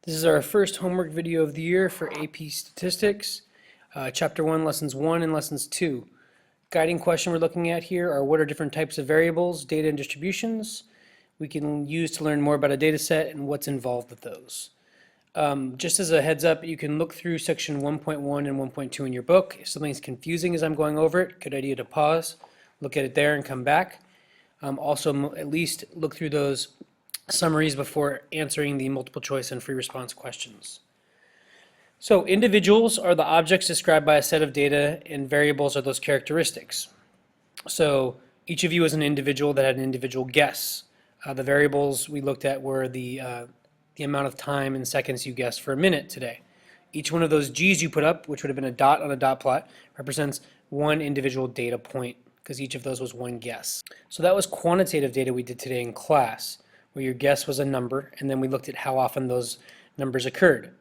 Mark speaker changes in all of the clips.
Speaker 1: This is our first homework video of the year for AP Statistics, Chapter 1, Lessons 1 and Lessons 2. Guiding question we're looking at here are what are different types of variables, data, and distributions we can use to learn more about a data set and what's involved with those. Just as a heads up, you can look through section 1.1 and 1.2 in your book. If something's confusing as I'm going over it, good idea to pause, look at it there and come back. Also, at least look through those summaries before answering the multiple choice and free response questions. So individuals are the objects described by a set of data, and variables are those characteristics. So each of you is an individual that had an individual guess. The variables we looked at were the amount of time in seconds you guessed for a minute today. Each one of those G's you put up, which would have been a dot on a dot plot, represents one individual data point, because each of those was one guess. So that was quantitative data we did today in class, where your guess was a number, and then we looked at how often those numbers occurred.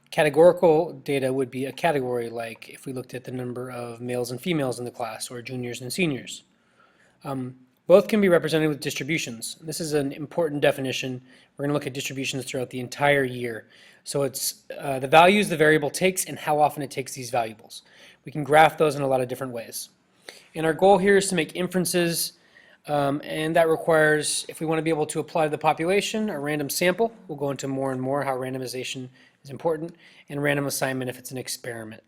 Speaker 1: Categorical data would be a category, like if we looked at the number of males and females in the class, or juniors and seniors. Both can be represented with distributions. This is an important definition. We're going to look at distributions throughout the entire year. So it's the values the variable takes and how often it takes these valuables. We can graph those in a lot of different ways. And our goal here is to make inferences, and that requires, if we want to be able to apply to the population, a random sample. We'll go into more and more how randomization is important, and random assignment if it's an experiment.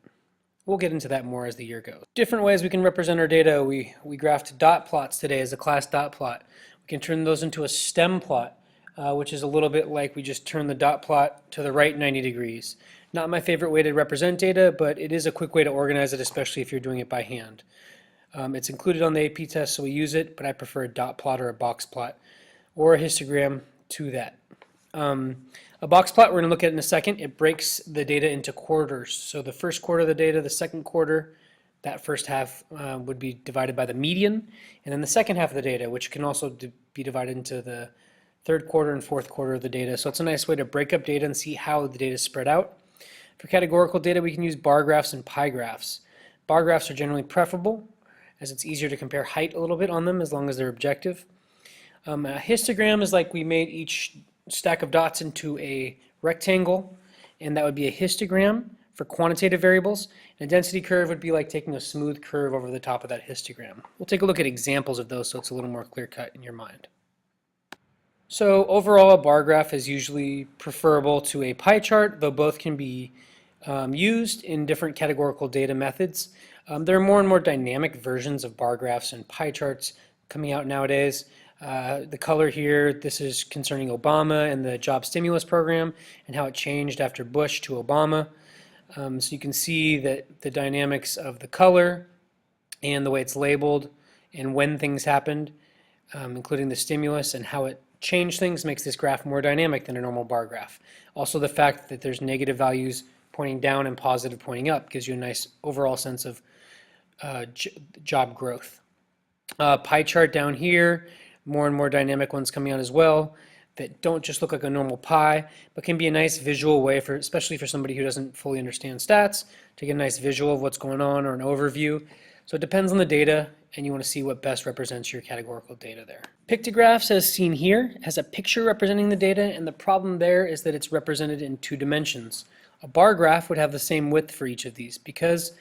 Speaker 1: We'll get into that more as the year goes. Different ways we can represent our data. We graphed dot plots today as a class dot plot. We can turn those into a stem plot, which is a little bit like we just turn the dot plot to the right 90 degrees. Not my favorite way to represent data, but it is a quick way to organize it, especially if you're doing it by hand. It's included on the AP test, so we use it, but I prefer a dot plot or a box plot or a histogram to that. A box plot we're going to look at in a second. It breaks the data into quarters. So the first quarter of the data, the second quarter, that first half would be divided by the median, and then the second half of the data, which can also be divided into the third quarter and fourth quarter of the data. So it's a nice way to break up data and see how the data is spread out. For categorical data, we can use bar graphs and pie graphs. Bar graphs are generally preferable, as it's easier to compare height a little bit on them as long as they're objective. A histogram is like we made each stack of dots into a rectangle, and that would be a histogram for quantitative variables. And a density curve would be like taking a smooth curve over the top of that histogram. We'll take a look at examples of those so it's a little more clear-cut in your mind. So overall, a bar graph is usually preferable to a pie chart, though both can be used in different categorical data methods. There are more and more dynamic versions of bar graphs and pie charts coming out nowadays. The color here, this is concerning Obama and the job stimulus program and how it changed after Bush to Obama. So you can see that the dynamics of the color and the way it's labeled and when things happened, including the stimulus and how it changed things, makes this graph more dynamic than a normal bar graph. Also the fact that there's negative values pointing down and positive pointing up gives you a nice overall sense of job growth. Pie chart down here, more and more dynamic ones coming out as well that don't just look like a normal pie, but can be a nice visual way for, especially for somebody who doesn't fully understand stats, to get a nice visual of what's going on or an overview. So it depends on the data, and you want to see what best represents your categorical data there. Pictographs, as seen here, has a picture representing the data, and the problem there is that it's represented in 2 dimensions. A bar graph would have the same width for each of these because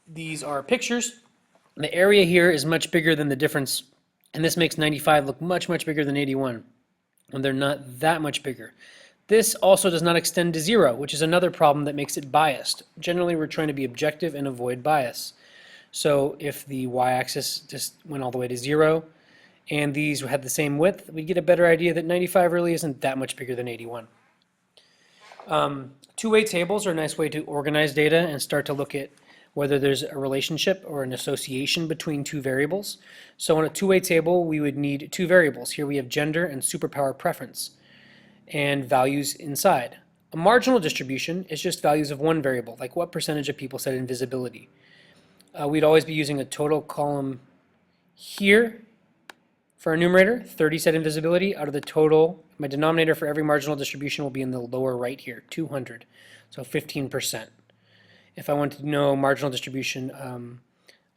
Speaker 1: these are pictures. The area here is much bigger than the difference, and this makes 95 look much, much bigger than 81, and they're not that much bigger. This also does not extend to 0, which is another problem that makes it biased. Generally, we're trying to be objective and avoid bias. So if the y-axis just went all the way to 0, and these had the same width, we'd get a better idea that 95 really isn't that much bigger than 81. Two-way tables are a nice way to organize data and start to look at whether there's a relationship or an association between 2 variables. So on a two-way table, we would need 2 variables. Here we have gender and superpower preference and values inside. A marginal distribution is just values of one variable, like what percentage of people said invisibility. We'd always be using a total column here for our numerator. 30 said invisibility out of the total. My denominator for every marginal distribution will be in the lower right here, 200, so 15%. If I wanted to know marginal distribution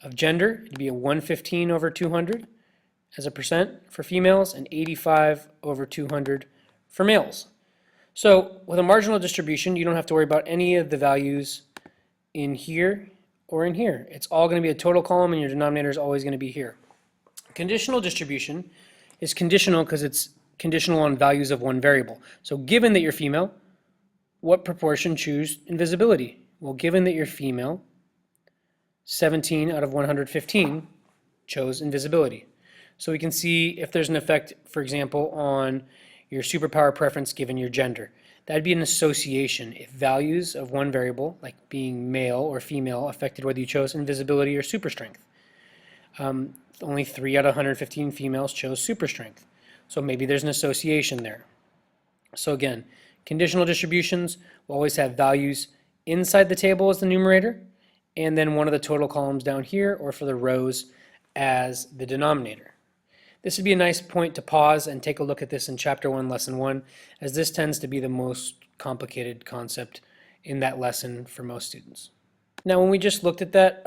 Speaker 1: of gender, it'd be a 115 over 200 as a percent for females and 85 over 200 for males. So with a marginal distribution, you don't have to worry about any of the values in here or in here. It's all going to be a total column, and your denominator is always going to be here. Conditional distribution is conditional because it's conditional on values of one variable. So given that you're female, what proportion choose invisibility? Well, given that you're female, 17 out of 115 chose invisibility. So we can see if there's an effect, for example, on your superpower preference given your gender. That'd be an association. If values of one variable, like being male or female, affected whether you chose invisibility or super strength. Only 3 out of 115 females chose super strength. So maybe there's an association there. So again, conditional distributions will always have values inside the table as the numerator, and then one of the total columns down here, or for the rows, as the denominator. This would be a nice point to pause and take a look at this in Chapter 1, Lesson 1, as this tends to be the most complicated concept in that lesson for most students. Now, when we just looked at that,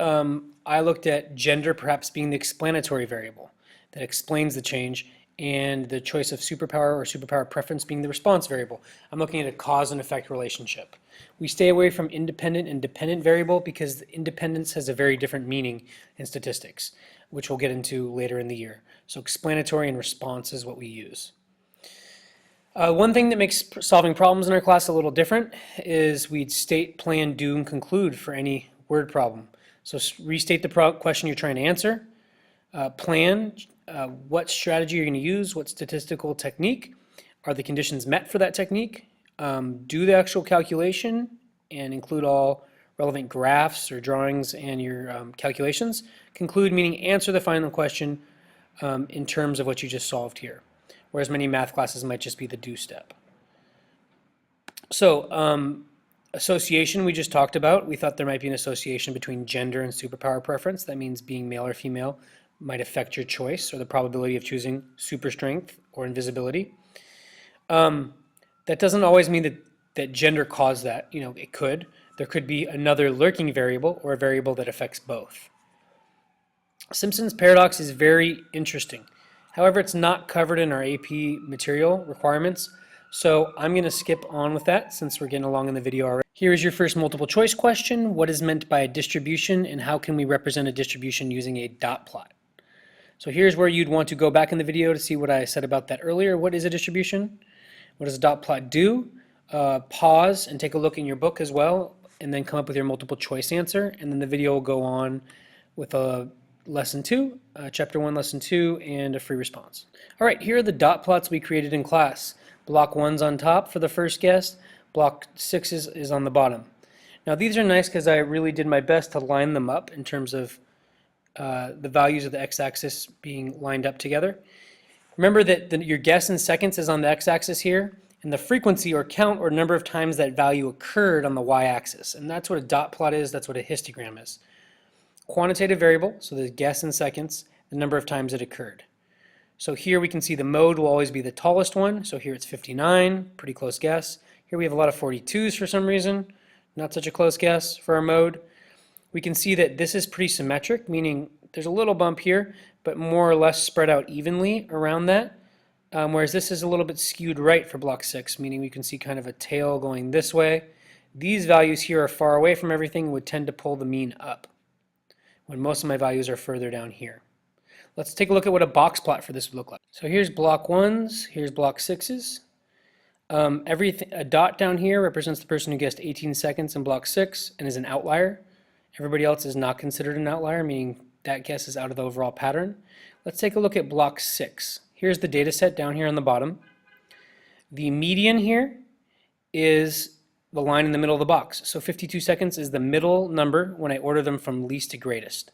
Speaker 1: I looked at gender perhaps being the explanatory variable that explains the change, and the choice of superpower or superpower preference being the response variable. I'm looking at a cause and effect relationship. We stay away from independent and dependent variable because independence has a very different meaning in statistics, which we'll get into later in the year. So explanatory and response is what we use. One thing that makes solving problems in our class a little different is we'd state, plan, do, and conclude for any word problem. So restate the question you're trying to answer, plan, what strategy you're going to use, what statistical technique, are the conditions met for that technique, do the actual calculation and include all relevant graphs or drawings and your calculations, conclude meaning answer the final question in terms of what you just solved here, whereas many math classes might just be the do step. So association we just talked about. We thought there might be an association between gender and superpower preference. That means being male or female might affect your choice or the probability of choosing super strength or invisibility. That doesn't always mean that gender caused that. You know, it could. There could be another lurking variable or a variable that affects both. Simpson's paradox is very interesting. However, it's not covered in our AP material requirements, so I'm going to skip on with that since we're getting along in the video already. Here is your first multiple choice question. What is meant by a distribution, and how can we represent a distribution using a dot plot? So here's where you'd want to go back in the video to see what I said about that earlier. What is a distribution? What does a dot plot do? Pause and take a look in your book as well, and then come up with your multiple choice answer, and then the video will go on with a lesson 2, chapter 1, lesson 2, and a free response. All right, here are the dot plots we created in class. Block 1's on top for the first guess, block 6 is on the bottom. Now these are nice because I really did my best to line them up in terms of the values of the x-axis being lined up together. Remember that your guess in seconds is on the x-axis here, and the frequency or count or number of times that value occurred on the y-axis. And that's what a dot plot is, that's what a histogram is. Quantitative variable, so the guess in seconds, the number of times it occurred. So here we can see the mode will always be the tallest one, so here it's 59, pretty close guess. Here we have a lot of 42s for some reason, not such a close guess for our mode. We can see that this is pretty symmetric, meaning there's a little bump here, but more or less spread out evenly around that. Whereas this is a little bit skewed right for block 6, meaning we can see kind of a tail going this way. These values here are far away from everything and would tend to pull the mean up, when most of my values are further down here. Let's take a look at what a box plot for this would look like. So here's block 1's, here's block 6's. A dot down here represents the person who guessed 18 seconds in block 6 and is an outlier. Everybody else is not considered an outlier, meaning that guess is out of the overall pattern. Let's take a look at block 6. Here's the data set down here on the bottom. The median here is the line in the middle of the box. So 52 seconds is the middle number when I order them from least to greatest.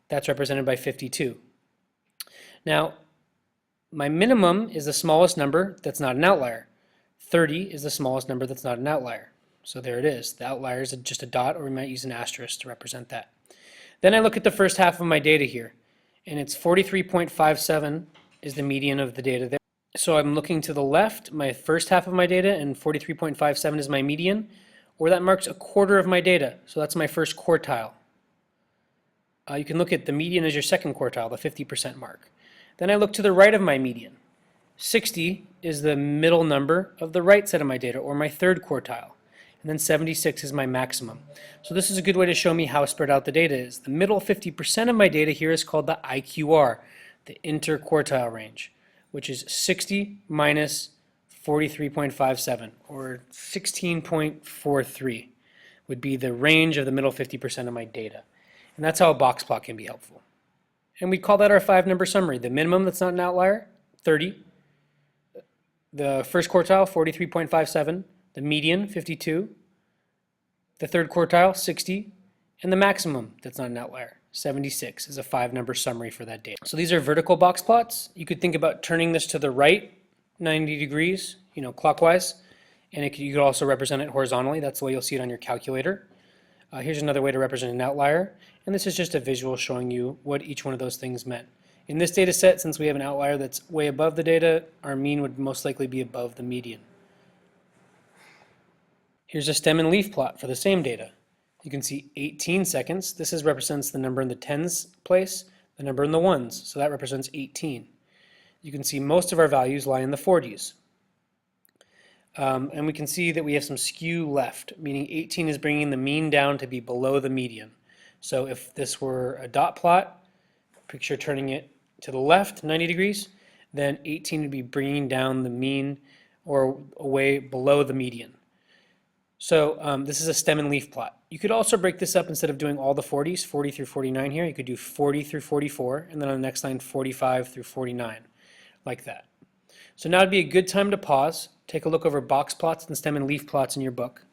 Speaker 1: That's represented by 52. Now, my minimum is the smallest number that's not an outlier. 30 is the smallest number that's not an outlier. So there it is. The outlier is just a dot, or we might use an asterisk to represent that. Then I look at the first half of my data here, and it's 43.57 is the median of the data there. So I'm looking to the left, my first half of my data, and 43.57 is my median, or that marks a quarter of my data. So that's my first quartile. You can look at the median as your second quartile, the 50% mark. Then I look to the right of my median, 60 is the middle number of the right side of my data, or my third quartile. And then 76 is my maximum. So this is a good way to show me how spread out the data is. The middle 50% of my data here is called the IQR, the interquartile range, which is 60 minus 43.57, or 16.43 would be the range of the middle 50% of my data. And that's how a box plot can be helpful. And we call that our 5-number summary. The minimum that's not an outlier, 30. The first quartile, 43.57. The median, 52. The third quartile, 60. And the maximum that's not an outlier, 76, is a 5-number summary for that data. So these are vertical box plots. You could think about turning this to the right 90 degrees, clockwise. And you could also represent it horizontally. That's the way you'll see it on your calculator. Here's another way to represent an outlier. And this is just a visual showing you what each one of those things meant. In this data set, since we have an outlier that's way above the data, our mean would most likely be above the median. Here's a stem and leaf plot for the same data. You can see 18 seconds. This represents the number in the tens place, the number in the ones. So that represents 18. You can see most of our values lie in the 40s. And we can see that we have some skew left, meaning 18 is bringing the mean down to be below the median. So if this were a dot plot, picture turning it to the left 90 degrees, then 18 would be bringing down the mean or away below the median. So this is a stem and leaf plot. You could also break this up instead of doing all the 40s, 40 through 49 here. You could do 40 through 44, and then on the next line 45 through 49, like that. So now would be a good time to pause, take a look over box plots and stem and leaf plots in your book.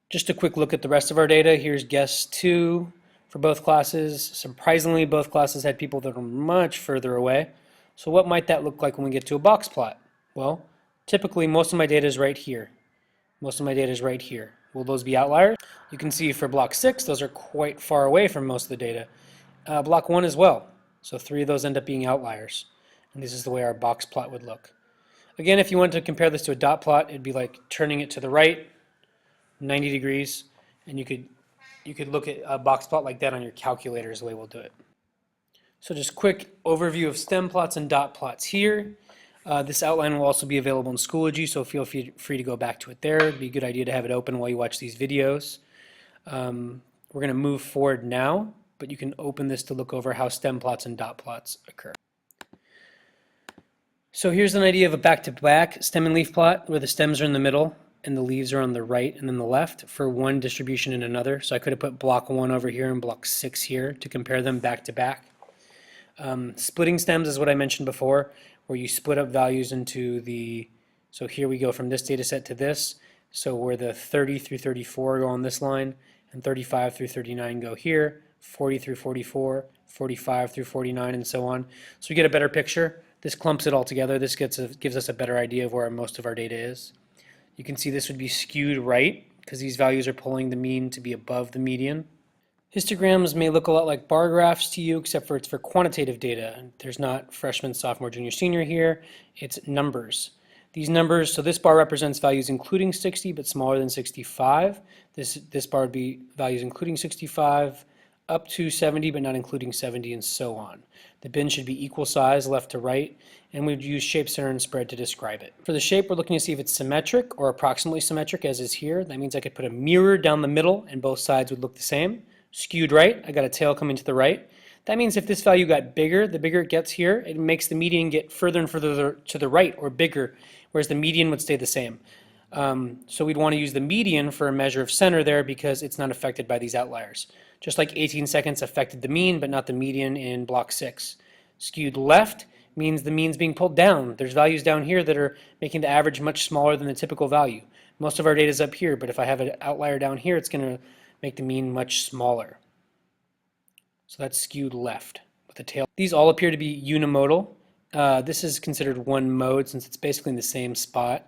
Speaker 1: Just a quick look at the rest of our data. Here's guess 2 for both classes. Surprisingly, both classes had people that are much further away. So what might that look like when we get to a box plot? Well, typically most of my data is right here. Most of my data is right here. Will those be outliers? You can see for block 6, those are quite far away from most of the data. Block 1 as well. So 3 of those end up being outliers. And this is the way our box plot would look. Again, if you wanted to compare this to a dot plot, it'd be like turning it to the right 90 degrees, and you could look at a box plot like that on your calculator is the way we'll do it. So just quick overview of stem plots and dot plots here. This outline will also be available in Schoology, so feel free to go back to it there. It'd be a good idea to have it open while you watch these videos. We're going to move forward now, but you can open this to look over how stem plots and dot plots occur. So here's an idea of a back-to-back stem and leaf plot where the stems are in the middle and the leaves are on the right and then the left for one distribution and another. So I could have put block 1 over here and block 6 here to compare them back to back. Splitting stems is what I mentioned before, where you split up values into so here we go from this data set to this. So where the 30 through 34 go on this line and 35 through 39 go here, 40 through 44, 45 through 49, and so on. So we get a better picture. This clumps it all together. This gives us a better idea of where most of our data is. You can see this would be skewed right because these values are pulling the mean to be above the median. Histograms may look a lot like bar graphs to you, except for it's for quantitative data. There's not freshman, sophomore, junior, senior here. It's numbers. These numbers, so this bar represents values including 60 but smaller than 65. This bar would be values including 65 up to 70 but not including 70, and so on. The bin should be equal size left to right, and we'd use shape, center, and spread to describe it. For the shape, we're looking to see if it's symmetric or approximately symmetric, as is here. That means I could put a mirror down the middle and both sides would look the same. Skewed right, I got a tail coming to the right. That means if this value got bigger, the bigger it gets here, it makes the median get further and further to the right or bigger, whereas the median would stay the same. So we'd want to use the median for a measure of center there because it's not affected by these outliers. Just like 18 seconds affected the mean but not the median in block 6. Skewed left means the mean's being pulled down. There's values down here that are making the average much smaller than the typical value. Most of our data is up here, but if I have an outlier down here, it's going to make the mean much smaller. So that's skewed left with the tail. These all appear to be unimodal. This is considered one mode since it's basically in the same spot.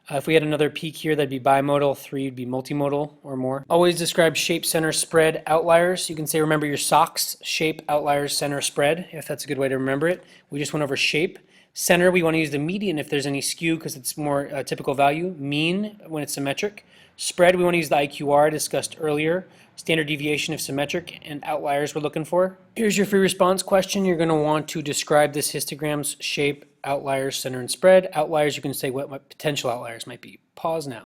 Speaker 1: If we had another peak here, that'd be bimodal. 3 would be multimodal or more. Always describe shape, center, spread, outliers. You can say remember your socks, shape, outliers, center, spread, if that's a good way to remember it. We just went over shape. Center, we want to use the median if there's any skew because it's more typical value. Mean when it's symmetric. Spread, we want to use the IQR discussed earlier. Standard deviation if symmetric, and outliers we're looking for. Here's your free response question. You're going to want to describe this histogram's shape, outliers, center, and spread. Outliers, you can say what potential outliers might be. Pause now.